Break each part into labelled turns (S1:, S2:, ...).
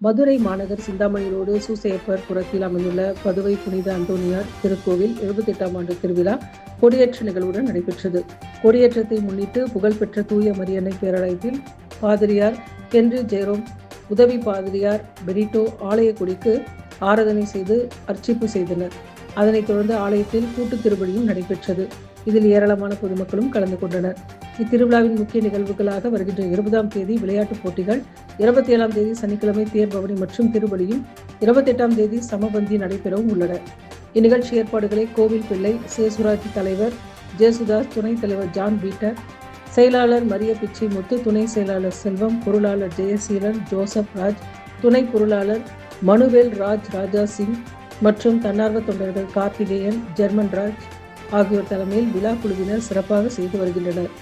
S1: மதுரை மாநகர் சிந்தாமணி ரோடு சூசையப்பர் புறத்தில் அமைந்துள்ள பதுவை புனித அந்தோனியார் திருக்கோவில் 78ஆம் ஆண்டு திருவிழா கொடியேற்ற நிகழ்வுடன் நடைபெற்றது. கொடியேற்றத்தை முன்னிட்டு புகழ்பெற்ற தூய மரியன்னை பேராலயத்தில் பாதிரியார் ஹென்றி ஜெரோம், உதவி பாதிரியார் பெரிட்டோ ஆலய கொடிக்கு ஆராதனை செய்து அர்ச்சிப்பு செய்தனர். அதனைத் தொடர்ந்து ஆலயத்தில் கூட்டு திருப்பலியும் நடைபெற்றது. இதில் ஏராளமான பொதுமக்களும் கலந்து கொண்டனர். இத்திருவிழாவின் முக்கிய நிகழ்வுகளாக வருகின்ற 20ஆம் தேதி விளையாட்டுப் போட்டிகள், 27ஆம் தேதி சனிக்கிழமை தேர்பவனி மற்றும் திருப்பலியும், 28ஆம் தேதி சமபந்தி நடைபெறவும் உள்ளன. இந்நிகழ்ச்சி ஏற்பாடுகளை கோவில் பிள்ளை, சேசுராட்சி தலைவர் ஜேசுதாஸ், துணைத் தலைவர் ஜான் பீட்டர், செயலாளர் மரிய பிச்சை முத்து, துணை செயலாளர் செல்வம், பொருளாளர் ஜெயசீலன், ஜோசப் ராஜ், துணை பொருளாளர் மனுவேல் ராஜ், ராஜா சிங் மற்றும் தன்னார்வ தொண்டர்கள் கார்த்திகேயன், ஜெர்மன் ராஜ் ஆகியோர் தலைமையில் விழா குழுவினர் சிறப்பாக செய்து வருகின்றனர்.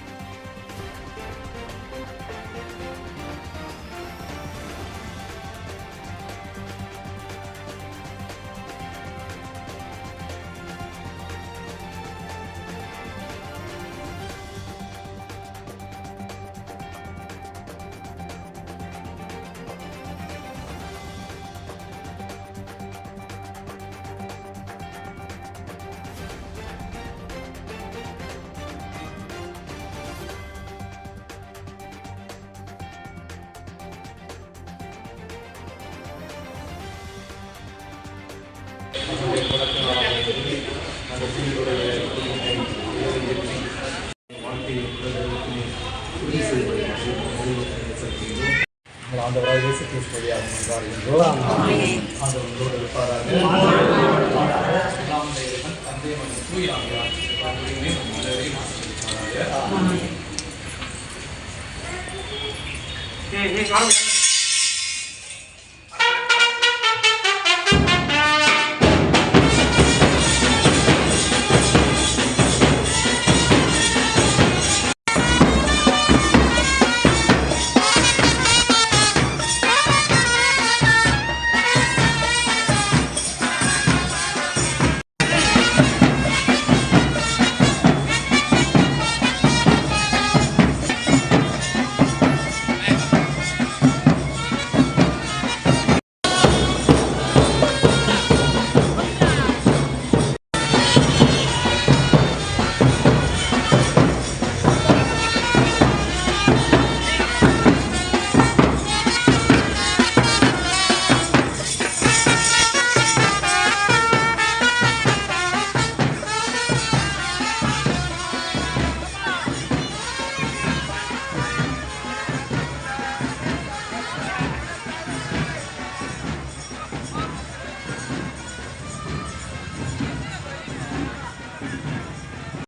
S2: ஆண்டவராக இயேசு கிறிஸ்து வழியாக மன்றாடுகின்றோம். ஆண்டவர் உங்களோடு இருப்பாராக. தந்தை மற்றும் தூய ஆவியார் ஆசீர்வதிப்பாராக.